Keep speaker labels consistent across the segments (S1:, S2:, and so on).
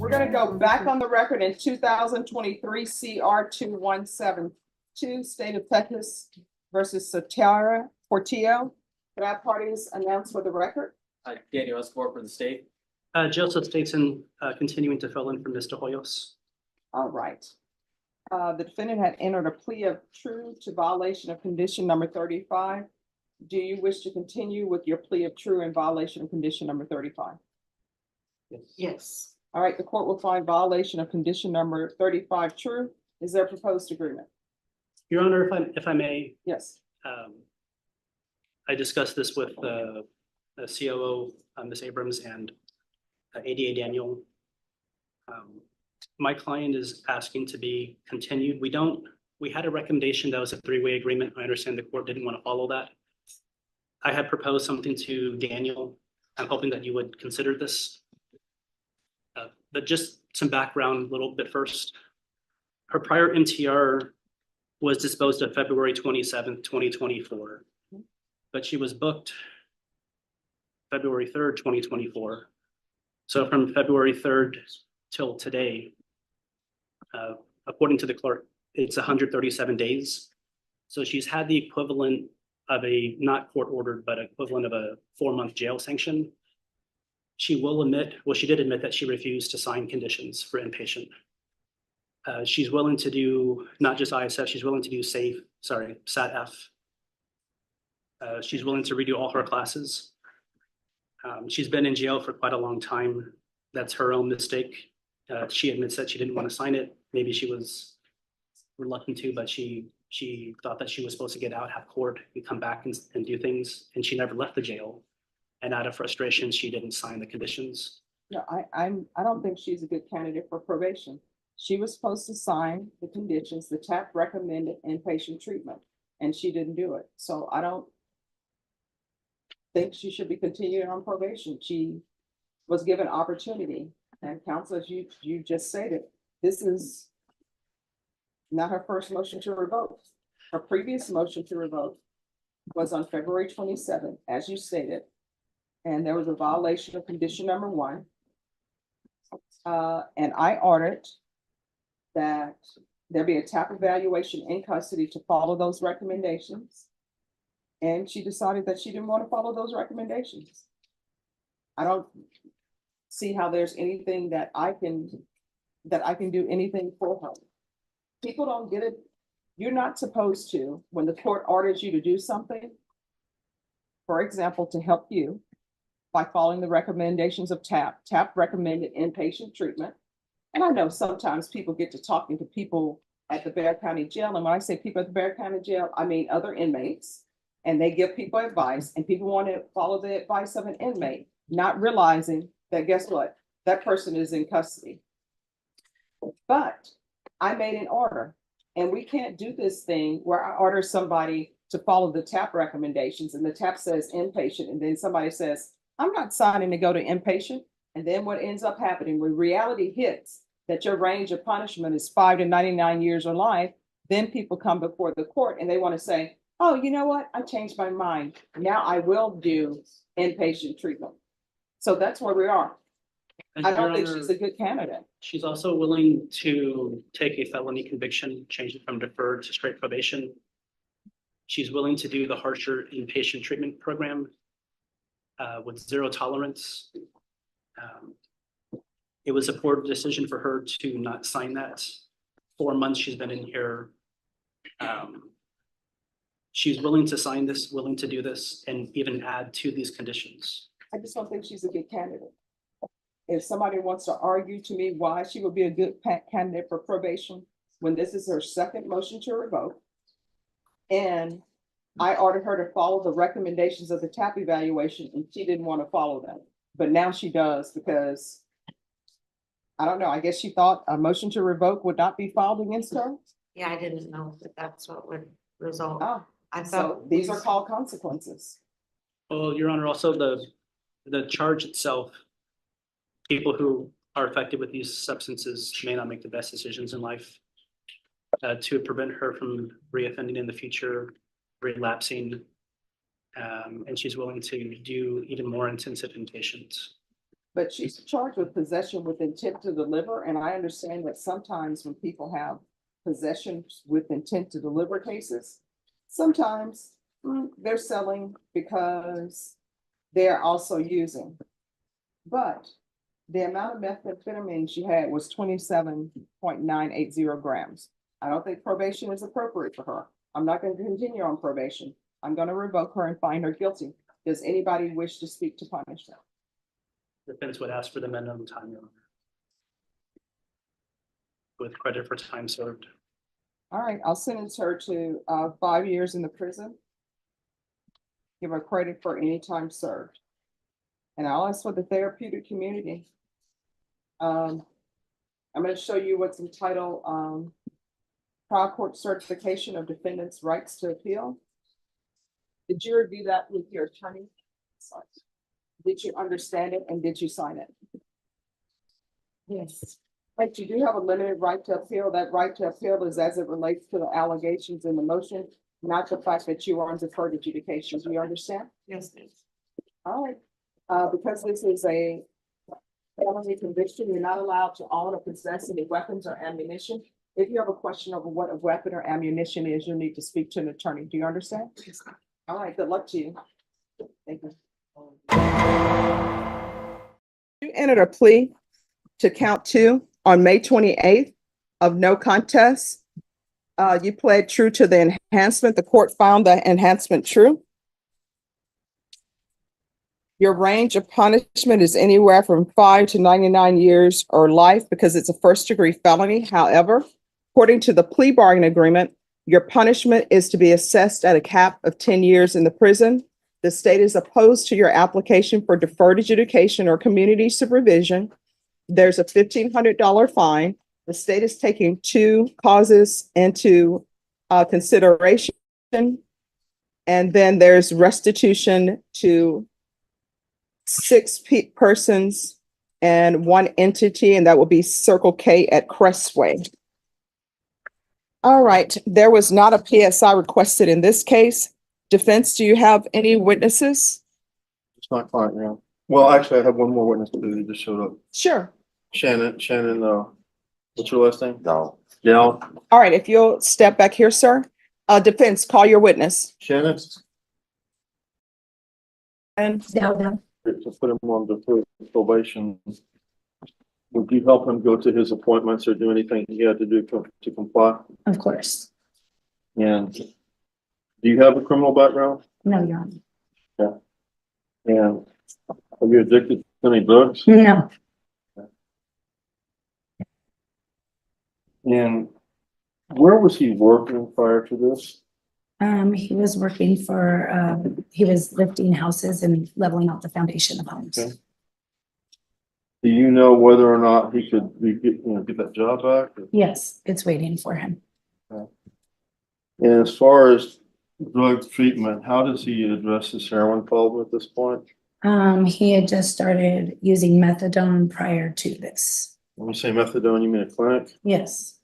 S1: We're gonna go back on the record in 2023 CR 2172, State of Texas versus Satara Portillo. Can I have parties announced for the record?
S2: Daniel Escobar for the state.
S3: Joseph Staten continuing to fill in for Mr. Hoyos.
S1: All right. The defendant had entered a plea of true to violation of condition number 35. Do you wish to continue with your plea of true in violation of condition number 35?
S4: Yes.
S1: All right, the court will find violation of condition number 35 true. Is there a proposed agreement?
S3: Your Honor, if I may,
S1: Yes.
S3: I discussed this with the COO, Ms. Abrams, and ADA Daniel. My client is asking to be continued. We had a recommendation that was a three-way agreement. I understand the court didn't want to follow that. I had proposed something to Daniel. I'm hoping that you would consider this. But just some background a little bit first. Her prior MTR was disposed of February 27th, 2024. But she was booked February 3rd, 2024. So from February 3rd till today, according to the clerk, it's 137 days. So she's had the equivalent of a, not court ordered, but equivalent of a 4-month jail sanction. She will admit, well, she did admit that she refused to sign conditions for inpatient. She's willing to do not just ISF, she's willing to do SAT-F. She's willing to redo all her classes. She's been in jail for quite a long time. That's her own mistake. She admits that she didn't want to sign it. Maybe she was reluctant to, but she thought that she was supposed to get out, have court, and come back and do things. And she never left the jail. And out of frustration, she didn't sign the conditions.
S1: No, I don't think she's a good candidate for probation. She was supposed to sign the conditions. The TAP recommended inpatient treatment, and she didn't do it. So I don't think she should be continuing on probation. She was given opportunity, and counsel, as you just stated, this is not her first motion to revoke. Her previous motion to revoke was on February 27th, as you stated, and there was a violation of condition number 1. And I ordered that there be a TAP evaluation in custody to follow those recommendations. And she decided that she didn't want to follow those recommendations. I don't see how there's anything that I can do anything for her. People don't get it. You're not supposed to, when the court orders you to do something, for example, to help you by following the recommendations of TAP. TAP recommended inpatient treatment. And I know sometimes people get to talking to people at the Bexar County Jail. And when I say people at the Bexar County Jail, I mean other inmates. And they give people advice, and people want to follow the advice of an inmate, not realizing that, guess what? That person is in custody. But I made an order, and we can't do this thing where I order somebody to follow the TAP recommendations, and the TAP says inpatient, and then somebody says, I'm not signing to go to inpatient. And then what ends up happening when reality hits that your range of punishment is 5 to 99 years or life, then people come before the court and they want to say, oh, you know what? I changed my mind. Now I will do inpatient treatment. So that's where we are.
S3: And
S1: I don't
S3: Your
S1: think
S3: Honor,
S1: she's a good candidate.
S3: she's also willing to take a felony conviction, change it from deferred to straight probation. She's willing to do the harsher inpatient treatment program with 0 tolerance. It was a poor decision for her to not sign that. 4 months she's been in here. She's willing to sign this, willing to do this, and even add to these conditions.
S1: I just don't think she's a good candidate. If somebody wants to argue to me why she would be a good candidate for probation, when this is her second motion to revoke, and I ordered her to follow the recommendations of the TAP evaluation, and she didn't want to follow them. But now she does because, I don't know, I guess she thought a motion to revoke would not be filed against her.
S4: Yeah, I didn't know that that's what would result.
S1: Oh,
S4: I
S1: so
S4: thought
S1: these are called consequences.
S3: Well, Your Honor, also the charge itself, people who are affected with these substances may not make the best decisions in life. To prevent her from reoffending in the future, relapsing, and she's willing to do even more intensive inpatients.
S1: But she's charged with possession with intent to deliver, and I understand that sometimes when people have possession with intent to deliver cases, sometimes they're selling because they're also using. But the amount of methamphetamine she had was 27.980 grams. I don't think probation is appropriate for her. I'm not going to continue on probation. I'm going to revoke her and find her guilty. Does anybody wish to speak to punish her?
S3: Defense would ask for the minimum time, Your Honor, with credit for time served.
S1: All right, I'll sentence her to 5 years in the prison. Give her credit for any time served. And I'll ask for the therapeutic community. I'm going to show you what's entitled Trial Court Certification of Defendant's Rights to Appeal. Did you review that with your attorney? Did you understand it and did you sign it?
S4: Yes.
S1: But you do have a limited right to appeal. That right to appeal is as it relates to the allegations in the motion, not the fact that you are on deferred adjudication. Do you understand?
S4: Yes, yes.
S1: All right. Because this is a felony conviction, you're not allowed to own or possess any weapons or ammunition. If you have a question over what a weapon or ammunition is, you'll need to speak to an attorney. Do you understand?
S4: Yes.
S1: All right, good luck to you. Thank you. You entered a plea to count 2 on May 28th of no contest. You pled true to the enhancement. The court found the enhancement true. Your range of punishment is anywhere from 5 to 99 years or life because it's a first-degree felony. However, according to the plea bargain agreement, your punishment is to be assessed at a cap of 10 years in the prison. The state is opposed to your application for deferred adjudication or community supervision. There's a $1,500 fine. The state is taking 2 causes into consideration. And then there's restitution to 6 persons and 1 entity, and that will be Circle K at Crestway. All right, there was not a PSI requested in this case. Defense, do you have any witnesses?
S5: It's not client now. Well, actually, I have one more witness, but they just showed up.
S1: Sure.
S5: Shannon, what's your last name? No. Dell.
S1: All right, if you'll step back here, sir. Defense, call your witness.
S5: Shannon,
S1: And
S4: No.
S5: to put him on deferred probation. Would you help him go to his appointments or do anything he had to do to comply?
S6: Of course.
S5: And do you have a criminal background?
S6: No, Your Honor.
S5: And are you addicted to any drugs?
S6: No.
S5: And where was he working prior to this?
S6: He was working for, he was lifting houses and leveling out the foundation of homes.
S5: Okay. Do you know whether or not he could get that job back?
S6: Yes, it's waiting for him.
S5: And as far as drug treatment, how does he address his heroin problem at this point?
S6: He had just started using methadone prior to this.
S5: When you say methadone, you mean a clinic?
S6: Yes,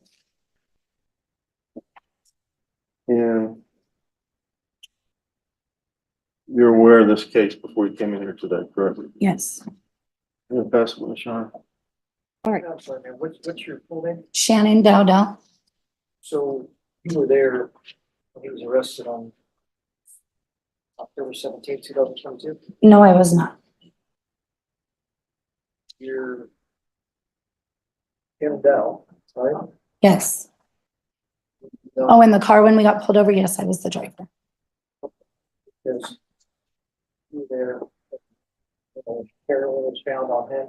S5: And you're aware of this case before you came in here today, correct?
S6: yes.
S5: I'm gonna pass it with Sean.
S1: all right,
S7: I'm sorry, man, what's your full name?
S6: Shannon Dowdell.
S7: So you were there when he was arrested on October 17th, 2022.
S6: No, I was not.
S7: You're Kim Dow, right?
S6: Yes.
S7: No,
S6: Oh, in the car when we got pulled over, yes, I was the driver.
S7: because you were there. Heroin was found on him,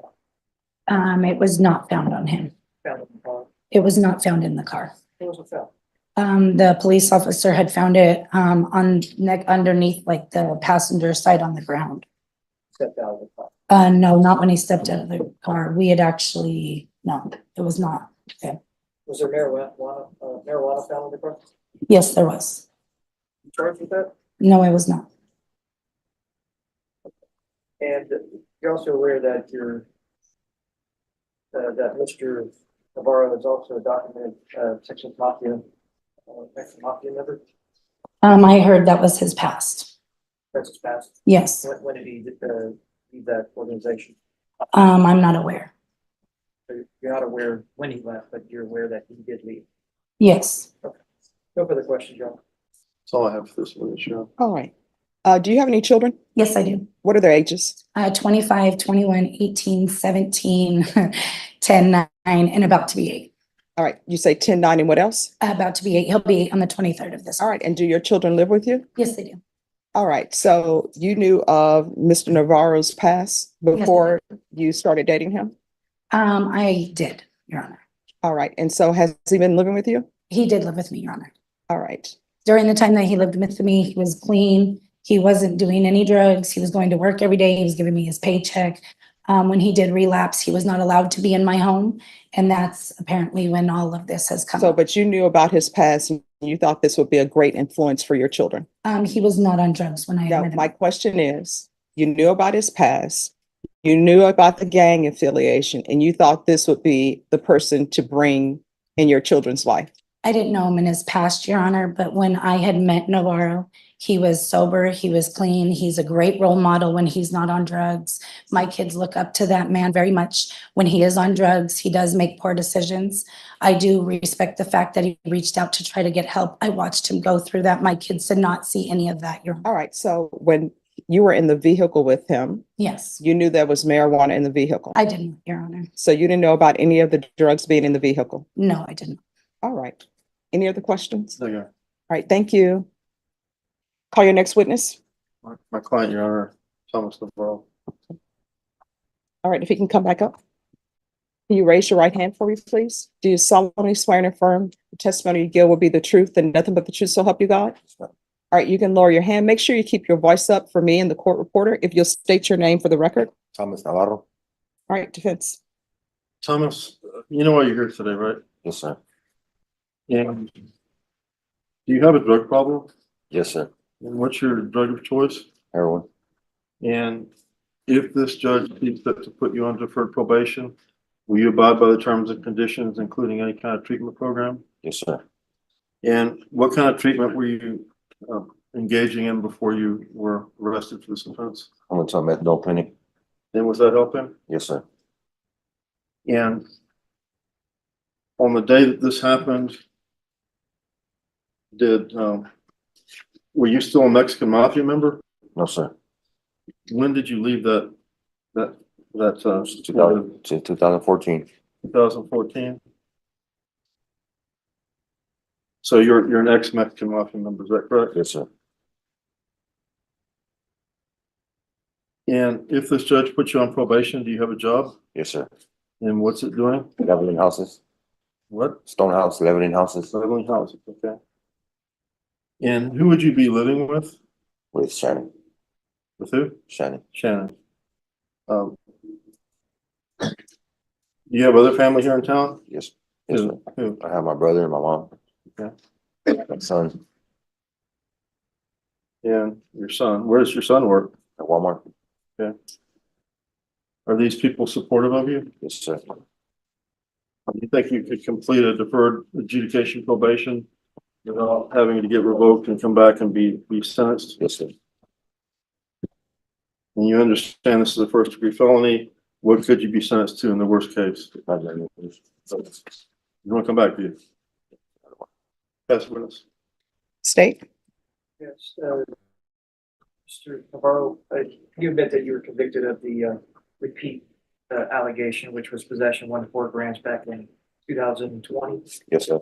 S6: It was not found on him.
S7: found in the car.
S6: It was not found in the car.
S7: It was found.
S6: The police officer had found it, on neck underneath like the passenger side on the ground.
S7: Stepped out of the car.
S6: No, not when he stepped out of the car. We had actually, no, it was not. Okay.
S7: Was there marijuana found in the car?
S6: Yes, there was.
S7: You charged with that?
S6: No, I was not.
S7: And you're also aware that that Mr. Navarro is also a documented Texas Mafia member.
S6: I heard that was his past.
S7: That's his past.
S6: Yes.
S7: When did he leave that organization?
S6: I'm not aware.
S7: So you're not aware when he left, but you're aware that he did leave.
S6: Yes,
S7: No further questions, John.
S5: That's all I have for this one, Sharon.
S1: All right. Do you have any children?
S6: yes, I do.
S1: What are their ages?
S6: 25, 21, 18, 17, 10, 9, and about to be 8.
S1: All right, you say 10, 9, and what else?
S6: About to be 8. He'll be 8 on the 23rd of this.
S1: All right, and do your children live with you?
S6: Yes, they do.
S1: All right, so you knew of Mr. Navarro's past before you started dating him?
S6: I did, Your Honor.
S1: All right, and so has he been living with you?
S6: He did live with me, Your Honor.
S1: All right,
S6: During the time that he lived with me, he was clean. He wasn't doing any drugs. He was going to work every day. He was giving me his paycheck. When he did relapse, he was not allowed to be in my home. And that's apparently when all of this has come
S1: so,
S6: up.
S1: but you knew about his past and you thought this would be a great influence for your children?
S6: He was not on drugs when I
S1: Now,
S6: met him.
S1: my question is, you knew about his past, you knew about the gang affiliation, and you thought this would be the person to bring in your children's life?
S6: I didn't know him in his past, Your Honor, but when I had met Navarro, he was sober, he was clean, he's a great role model when he's not on drugs. My kids look up to that man very much. When he is on drugs, he does make poor decisions. I do respect the fact that he reached out to try to get help. I watched him go through that. My kids did not see any of that, Your Honor.
S1: All right, so when you were in the vehicle with him,
S6: Yes,
S1: you knew there was marijuana in the vehicle?
S6: I didn't, Your Honor.
S1: So you didn't know about any of the drugs being in the vehicle?
S6: No, I didn't.
S1: All right. Any other questions?
S5: No,
S1: All
S5: Your
S1: right, thank you. Call your next witness.
S5: Honor. My client, Your Honor, Thomas Navarro.
S1: All right, if he can come back up. Can you raise your right hand for me, please? Do you solemnly swear and affirm the testimony you give will be the truth and nothing but the truth, so help you God? All right, you can lower your hand. Make sure you keep your voice up for me and the court reporter. If you'll state your name for the record.
S8: Thomas Navarro?
S1: All right, defense.
S5: Thomas, you know why you're here today, right?
S8: Yes, sir.
S5: And do you have a drug problem?
S8: Yes, sir.
S5: And what's your drug of choice?
S8: Heroin?
S5: And if this judge sees fit to put you on deferred probation, will you abide by the terms and conditions, including any kind of treatment program?
S8: Yes, sir.
S5: And what kind of treatment were you engaging in before you were arrested for this offense?
S8: I went to a methadone clinic.
S5: And was that helping?
S8: Yes, sir.
S5: And on the day that this happened, were you still a Mexican Mafia member?
S8: No, sir.
S5: When did you leave that
S8: 2014.
S5: 2014? So you're an ex-Mexican Mafia member, is that correct?
S8: Yes, sir.
S5: And if this judge puts you on probation, do you have a job?
S8: Yes, sir.
S5: And what's it doing?
S8: Leveling houses.
S5: What?
S8: Stone house, leveling houses
S5: Leveling houses, okay. And who would you be living with?
S8: with Shannon.
S5: With who?
S8: Shannon.
S5: Shannon. Do you have other family here in town?
S8: Yes. Yes, sir.
S5: Who?
S8: I have my brother and my mom.
S5: Okay.
S8: My son
S5: And your son. Where does your son work?
S8: at Walmart.
S5: Are these people supportive of you?
S8: Yes, sir.
S5: You think you could complete a deferred adjudication probation without having to get revoked and come back and be sentenced?
S8: Yes, sir.
S5: And you understand this is a first degree felony. What could you be sentenced to in the worst case? You want to come back, do you? Yes, witness.
S1: State.
S7: Yes, Mr. Navarro, you admit that you were convicted of the repeat allegation, which was possession of 1 to 4 grams back in 2020.
S8: Yes, sir.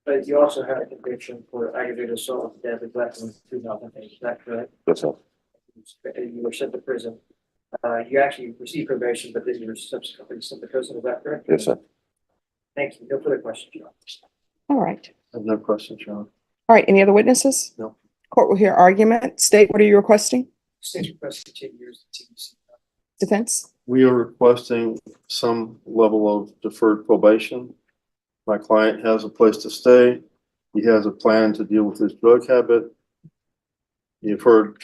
S7: But you also had a conviction for aggravated assault with deadly weapon in 2008. Is that correct?
S8: Yes, sir.
S7: You were sent to prison. You actually received probation, but then you were subsequently sent to prison. Is that correct?
S8: Yes, sir.
S7: Thank you. No further questions, John.
S1: All right.
S5: I have no questions, John.
S1: All right, any other witnesses?
S5: No.
S1: Court will hear argument. State, what are you requesting?
S7: State requested 10 years of TBC.
S1: Defense?
S5: We are requesting some level of deferred probation. My client has a place to stay. He has a plan to deal with his drug habit. You've heard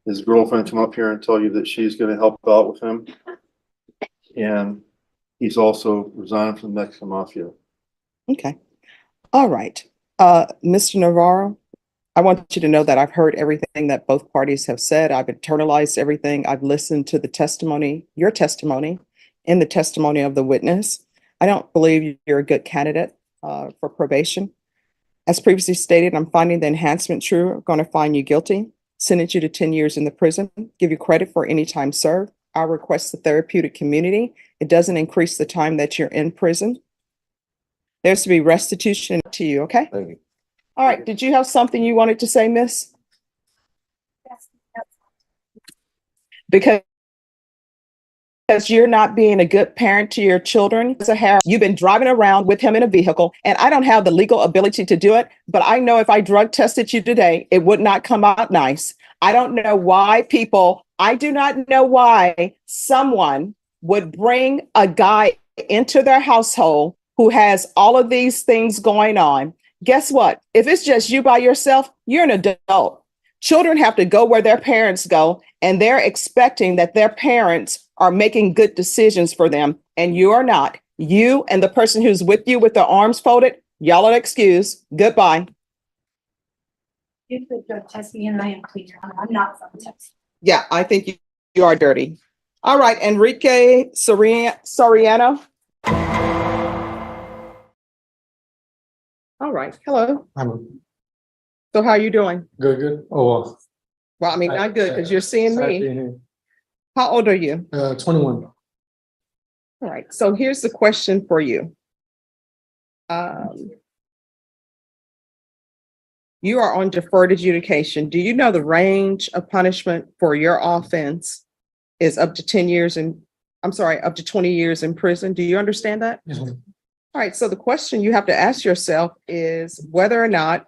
S5: his girlfriend come up here and tell you that she's going to help out with him. And he's also resigned from the Mexican Mafia.
S1: Okay. All right. Mr. Navarro, I want you to know that I've heard everything that both parties have said. I've internalized everything. I've listened to the testimony, your testimony, and the testimony of the witness. I don't believe you're a good candidate for probation. As previously stated, I'm finding the enhancement true. I'm going to find you guilty, sentence you to 10 years in the prison, give you credit for any time served. I request the therapeutic community. It doesn't increase the time that you're in prison. There's to be restitution to you, okay?
S8: Thank you.
S1: All right, did you have something you wanted to say, miss? Because you're not being a good parent to your children. You've been driving around with him in a vehicle, and I don't have the legal ability to do it, but I know if I drug tested you today, it would not come out nice. I don't know why I do not know why someone would bring a guy into their household who has all of these things going on. Guess what? If it's just you by yourself, you're an adult. Children have to go where their parents go, and they're expecting that their parents are making good decisions for them, and you are not. You and the person who's with you with their arms folded, y'all are excused. Goodbye.
S6: You could drug test me and I am clean. I'm not from Texas.
S1: Yeah, I think you are dirty. All right, Enrique Soriano. All right, hello.
S9: I'm
S1: So how are you doing?
S9: good, good. Oh,
S1: Well, I mean, not good because you're seeing me.
S9: me.
S1: How old are you?
S9: 21.
S1: All right, so here's the question for you. You are on deferred adjudication. Do you know the range of punishment for your offense is up to 10 years up to 20 years in prison? Do you understand that?
S9: Yes, ma'am.
S1: All right, so the question you have to ask yourself is whether or not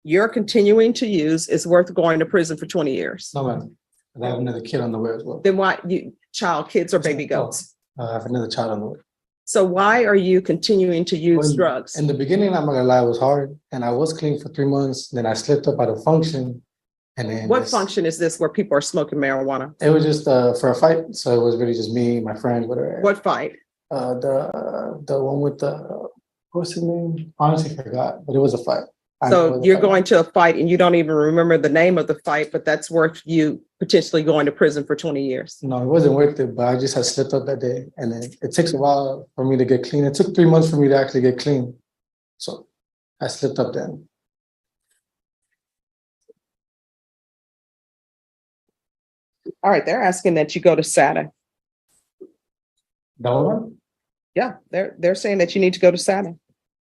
S1: you're continuing to use is worth going to prison for 20 years.
S9: No, ma'am. I have another kid on the way as well.
S1: Then why kids or baby goats?
S9: I have another child on the way.
S1: So why are you continuing to use
S9: When-
S1: drugs?
S9: In the beginning, I'm not gonna lie, it was hard, and I was clean for 3 months. Then I slipped up at a function, and then
S1: What function is this where people are smoking marijuana?
S9: It was just for a fight, so it was really just me, my friend, whatever.
S1: What fight?
S9: The one with the what's his name? Honestly, forgot, but it was a fight. I know it
S1: So
S9: was a
S1: you're
S9: fight.
S1: going to a fight and you don't even remember the name of the fight, but that's worth you potentially going to prison for 20 years.
S9: No, it wasn't worth it, but I just had slipped up that day. And then it takes a while for me to get clean. It took 3 months for me to actually get clean. So I slipped up then.
S1: All right, they're asking that you go to SATA.
S9: That one?
S1: Yeah, they're saying that you need to go to SATA.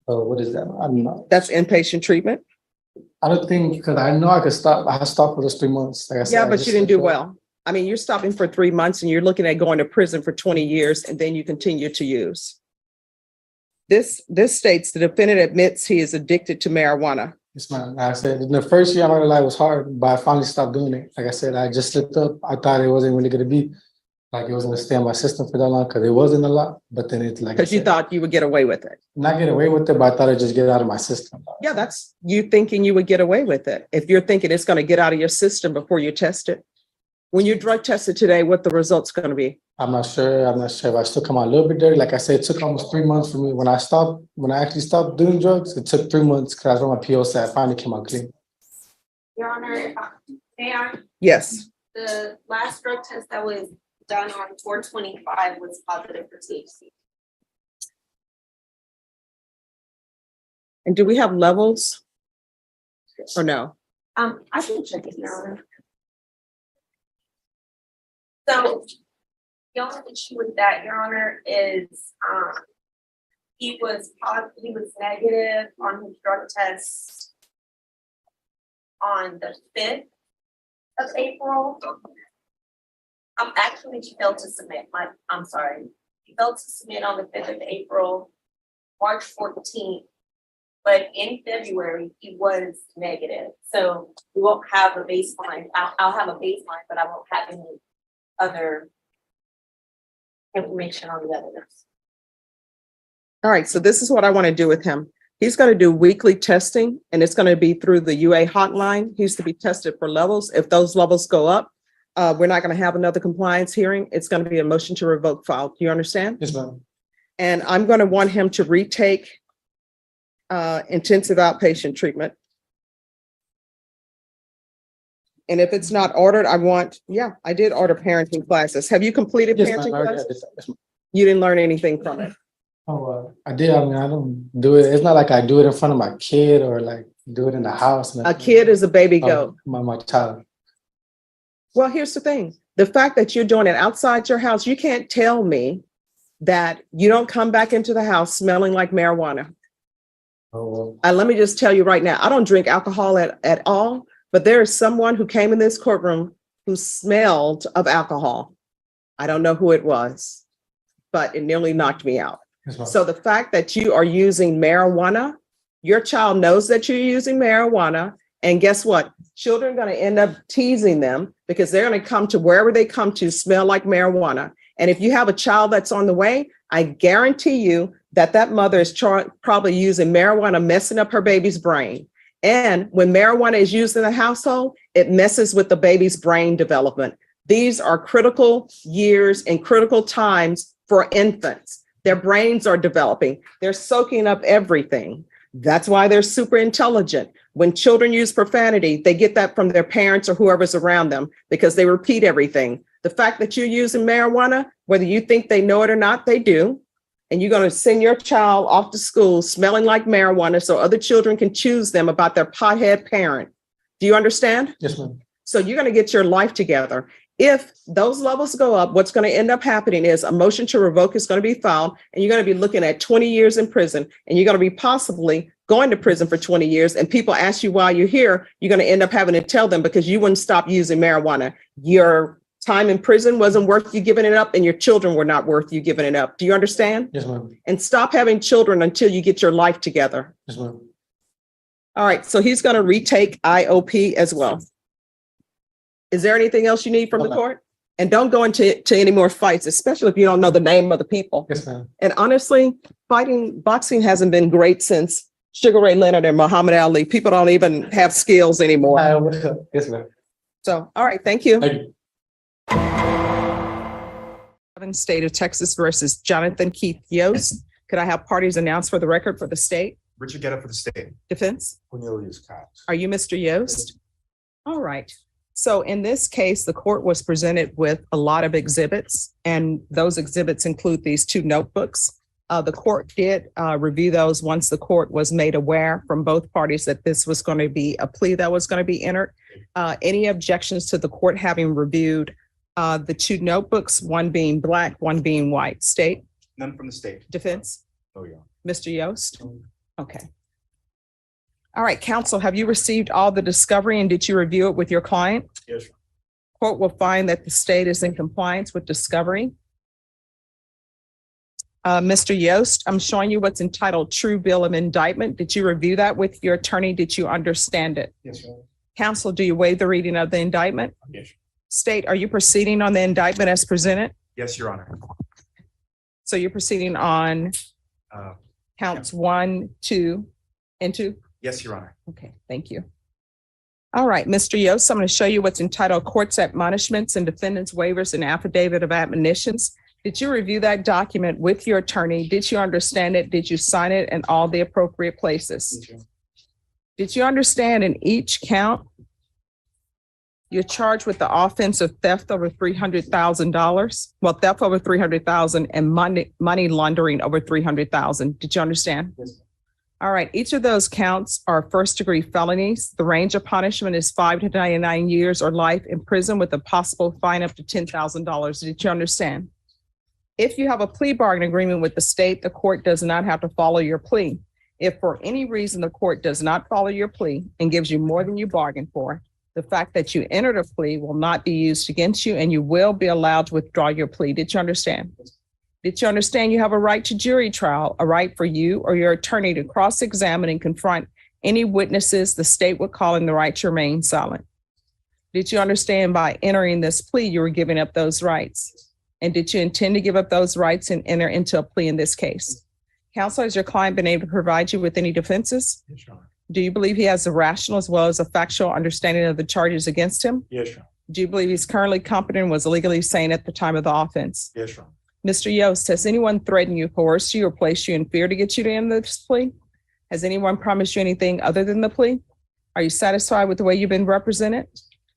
S9: Oh, what is that? I'm not.
S1: That's inpatient treatment.
S9: I don't think, because I know I could stop. I stopped for those 3 months. Like I said,
S1: Yeah,
S9: I
S1: but
S9: just
S1: you didn't do
S9: slipped up.
S1: well. I mean, you're stopping for 3 months and you're looking at going to prison for 20 years and then you continue to use. This states the defendant admits he is addicted to marijuana.
S9: Yes, ma'am. Like I said, in the first year, I'm not gonna lie, it was hard, but I finally stopped doing it. Like I said, I just slipped up. I thought it wasn't really gonna be, like it was gonna stay in my system for that long, because it wasn't a lot, but then it's like. I
S1: Because you
S9: said,
S1: thought you would get away with it.
S9: not get away with it, but I thought I'd just get it out of my system.
S1: Yeah, that's you thinking you would get away with it. If you're thinking it's going to get out of your system before you test it. When you drug tested today, what the result's going to be?
S9: I'm not sure. I'm not sure if I still come out a little bit dirty. Like I said, it took almost 3 months for me. When I actually stopped doing drugs, it took 3 months because I was on my PO set. I finally came out clean.
S4: Your Honor, may I,
S1: Yes.
S4: the last drug test that was done on 4/25 was positive for THC.
S1: And do we have levels? Or no?
S4: I can check it, Your Honor. So the only issue with that, Your Honor, is he was negative on his drug test on the 5th of April. Actually, he failed to submit. I'm sorry. He failed to submit on the 5th of April, March 14th. But in February, he was negative. So we won't have a baseline. I'll have a baseline, but I won't have any other information on the others.
S1: All right, so this is what I want to do with him. He's going to do weekly testing and it's going to be through the UA hotline. He's to be tested for levels. If those levels go up, we're not going to have another compliance hearing. It's going to be a motion to revoke filed. Do you understand?
S9: Yes, ma'am.
S1: And I'm going to want him to retake intensive outpatient treatment. And if it's not ordered, I did order parenting classes. Have you completed
S9: Yes,
S1: parenting
S9: ma'am.
S1: classes? You didn't learn anything from it?
S9: I did. I mean, I don't do it. It's not like I do it in front of my kid or like do it in the house.
S1: A kid is a baby
S9: Oh,
S1: goat.
S9: my child.
S1: Well, here's the thing. The fact that you're doing it outside your house, you can't tell me that you don't come back into the house smelling like marijuana.
S9: Oh,
S1: Let me just tell you right now, I don't drink alcohol at all, but there is someone who came in this courtroom who smelled of alcohol. I don't know who it was, but it nearly knocked me out.
S9: yes, ma'am.
S1: So the fact that you are using marijuana, your child knows that you're using marijuana. And guess what? Children are going to end up teasing them because they're going to come to wherever they come to smell like marijuana. And if you have a child that's on the way, I guarantee you that mother is probably using marijuana, messing up her baby's brain. And when marijuana is used in the household, it messes with the baby's brain development. These are critical years and critical times for infants. Their brains are developing. They're soaking up everything. That's why they're super intelligent. When children use profanity, they get that from their parents or whoever's around them because they repeat everything. The fact that you're using marijuana, whether you think they know it or not, they do. And you're going to send your child off to school smelling like marijuana so other children can choose them about their pothead parent. Do you understand?
S9: Yes, ma'am.
S1: So you're going to get your life together. If those levels go up, what's going to end up happening is a motion to revoke is going to be filed, and you're going to be looking at 20 years in prison, and you're going to be possibly going to prison for 20 years. And people ask you why you're here, you're going to end up having to tell them because you wouldn't stop using marijuana. Your time in prison wasn't worth you giving it up, and your children were not worth you giving it up. Do you understand?
S9: Yes, ma'am.
S1: And stop having children until you get your life together.
S9: Yes, ma'am.
S1: All right. So he's going to retake IOP as well. Is there anything else you need from the
S9: No, ma'am.
S1: court? And don't go into any more fights, especially if you don't know the name of the people.
S9: Yes, ma'am.
S1: And honestly, boxing hasn't been great since Sugar Ray Leonard and Muhammad Ali. People don't even have skills anymore.
S9: Yes, ma'am.
S1: So, all right. Thank you.
S9: Thank you.
S1: State of Texas versus Jonathan Keith Yost. Could I have parties announced for the record for the state?
S10: Richard Getta for the state.
S1: Defense?
S10: Cornelius Cox.
S1: Are you Mr. Yost? All right. So in this case, the court was presented with a lot of exhibits, and those exhibits include these two notebooks. The court did review those once the court was made aware from both parties that this was going to be a plea that was going to be entered. Any objections to the court having reviewed the two notebooks, one being black, one being white? State?
S10: None from the state.
S1: Defense?
S10: Oh, yeah.
S1: Mr. Yost? Okay. All right, counsel, have you received all the discovery and did you review it with your client?
S10: Yes, sir.
S1: Court will find that the state is in compliance with discovery. Mr. Yost, I'm showing you what's entitled True Bill of Indictment. Did you review that with your attorney? Did you understand it?
S10: Yes, sir.
S1: Counsel, do you waive the reading of the indictment?
S10: Yes, sir.
S1: State, are you proceeding on the indictment as presented?
S10: Yes, Your Honor.
S1: So you're proceeding on counts 1, 2, and 2?
S10: Yes, Your Honor.
S1: Okay, thank you. All right, Mr. Yost, I'm going to show you what's entitled Court's Admonishments and Defendants Waivers and Affidavit of Admonitions. Did you review that document with your attorney? Did you understand it? Did you sign it in all the appropriate places?
S10: Yes,
S1: Did you understand in each count, you're charged with the offense of theft over $300,000? Well, theft over $300,000 and money laundering over $300,000. Did you understand?
S10: Yes.
S1: All right, each of those counts are first-degree felonies. The range of punishment is 5 to 99 years or life in prison with a possible fine up to $10,000. Did you understand? If you have a plea bargain agreement with the state, the court does not have to follow your plea. If for any reason the court does not follow your plea and gives you more than you bargained for, the fact that you entered a plea will not be used against you and you will be allowed to withdraw your plea. Did you understand? Did you understand you have a right to jury trial, a right for you or your attorney to cross-examine and confront any witnesses the state would call in the right to remain silent? Did you understand by entering this plea, you were giving up those rights? And did you intend to give up those rights and enter into a plea in this case? Counsel, has your client been able to provide you with any defenses?
S10: Yes, Your Honor.
S1: Do you believe he has a rational as well as a factual understanding of the charges against him?
S10: Yes, Your Honor.
S1: Do you believe he's currently competent and was legally sane at the time of the offense?
S10: Yes, Your Honor.
S1: Mr. Yost, has anyone threatened you, coerced you, or placed you in fear to get you to end this plea? Has anyone promised you anything other than the plea? Are you satisfied with the way you've been represented?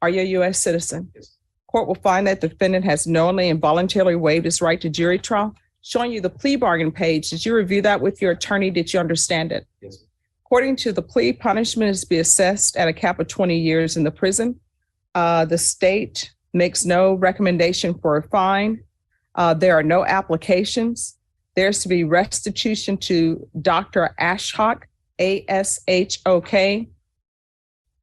S1: Are you a U.S. citizen?
S10: Yes.
S1: Court will find that defendant has knowingly and voluntarily waived his right to jury trial. Showing you the plea bargain page. Did you review that with your attorney? Did you understand it?
S10: Yes.
S1: According to the plea, punishment is to be assessed at a cap of 20 years in the prison. The state makes no recommendation for a fine. There are no applications. There's to be restitution to Dr. Ashok, ASHOK,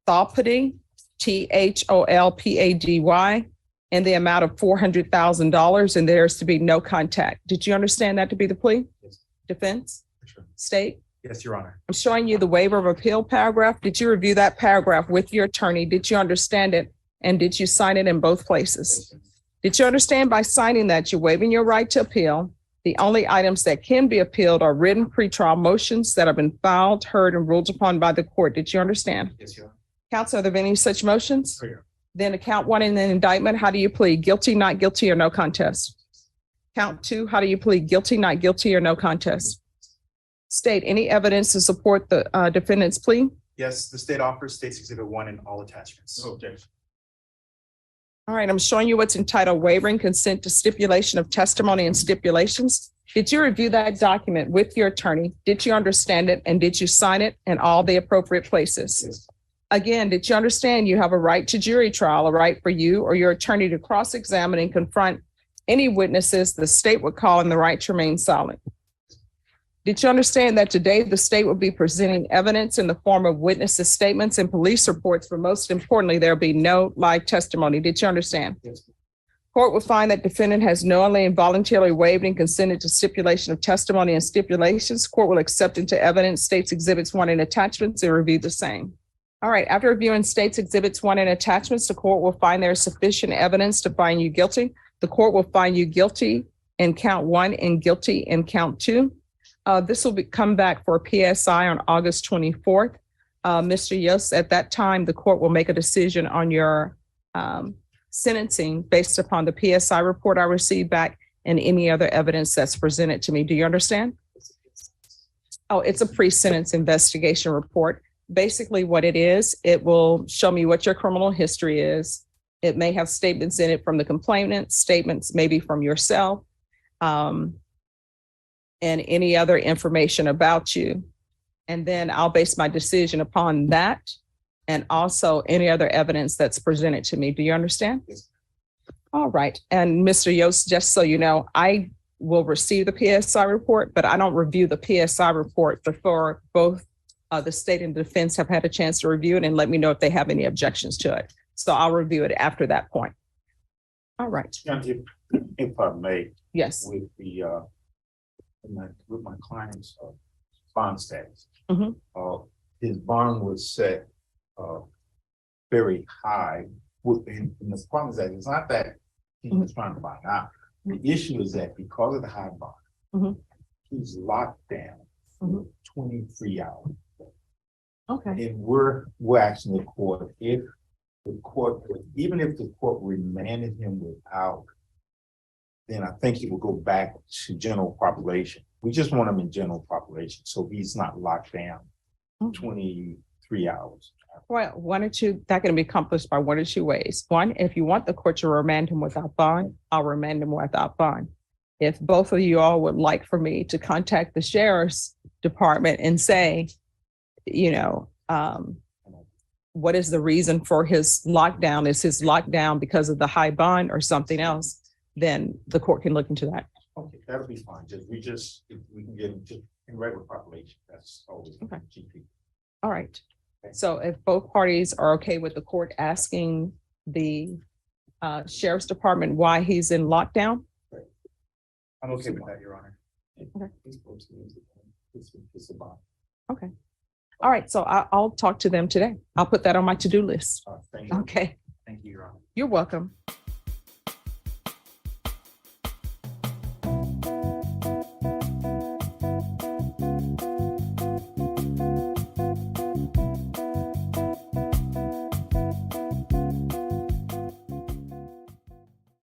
S1: Tholpady, THOLPADY, in the amount of $400,000, and there's to be no contact. Did you understand that to be the plea?
S10: Yes.
S1: Defense?
S10: For sure.
S1: State?
S10: Yes, Your Honor.
S1: I'm showing you the waiver of appeal paragraph. Did you review that paragraph with your attorney? Did you understand it? And did you sign it in both places?
S10: Yes.
S1: Did you understand by signing that you're waiving your right to appeal? The only items that can be appealed are written pretrial motions that have been filed, heard, and ruled upon by the court. Did you understand?
S10: Yes, Your Honor.
S1: Counsel, are there any such motions?
S10: Clear.
S1: Then to count one in the indictment, how do you plead? Guilty, not guilty, or no contest? Count two, how do you plead? Guilty, not guilty, or no contest? State any evidence to support the defendant's plea?
S10: Yes, the state offers State's Exhibit 1 and all attachments. No objection.
S1: All right, I'm showing you what's entitled Wavering Consent to Stipulation of Testimony and Stipulations. Did you review that document with your attorney? Did you understand it? And did you sign it in all the appropriate places?
S10: Yes.
S1: Again, did you understand you have a right to jury trial, a right for you or your attorney to cross-examine and confront any witnesses the state would call and the right to remain silent? Did you understand that today the state will be presenting evidence in the form of witnesses' statements and police reports, but most importantly, there'll be no live testimony? Did you understand?
S10: Yes.
S1: Court will find that defendant has knowingly and voluntarily waived and consented to stipulation of testimony and stipulations. Court will accept into evidence State's Exhibits 1 and attachments and review the same. All right, after reviewing State's Exhibits 1 and attachments, the court will find there is sufficient evidence to find you guilty. The court will find you guilty in count 1 and guilty in count 2. This will come back for a PSI on August 24th. Mr. Yost, at that time, the court will make a decision on your sentencing based upon the PSI report I received back and any other evidence that's presented to me. Do you understand? Oh, it's a pre-sentence investigation report. Basically what it is, it will show me what your criminal history is. It may have statements in it from the complainant, statements maybe from yourself, and any other information about you. And then I'll base my decision upon that and also any other evidence that's presented to me. Do you understand?
S10: Yes.
S1: All right. And Mr. Yost, just so you know, I will receive the PSI report, but I don't review the PSI report before both the state and defense have had a chance to review it and let me know if they have any objections to it. So I'll review it after that point. All right.
S11: If I may,
S1: Yes.
S11: with the with my client's bond status.
S1: Mhm.
S11: His bond was set very high. And the problem is that it's not that he was trying to buy out. The issue is that because of the high bond,
S1: Mhm.
S11: he's locked down for
S1: Mhm.
S11: 23 hours.
S1: Okay.
S11: And we're asking the court if the court, even if the court remanded him without, then I think he will go back to general population. We just want him in general population, so he's not locked down 23 hours.
S1: Well, that can be accomplished by one or two ways. One, if you want the court to remand him without bond, I'll remand him without bond. If both of you all would like for me to contact the sheriff's department and say, what is the reason for his lockdown? Is his lockdown because of the high bond or something else? Then the court can look into that.
S11: Okay, that'll be fine. If we can get him in regular population, that's always
S1: Okay.
S11: GP.
S1: All right. So if both parties are okay with the court asking the sheriff's department why he's in lockdown,
S10: I'm okay with that, Your Honor.
S1: Okay.
S11: It's a bond.
S1: okay. All right. So I'll talk to them today. I'll put that on my to-do list.
S11: Thank you.
S1: Okay.
S10: Thank you, Your Honor.
S1: You're welcome.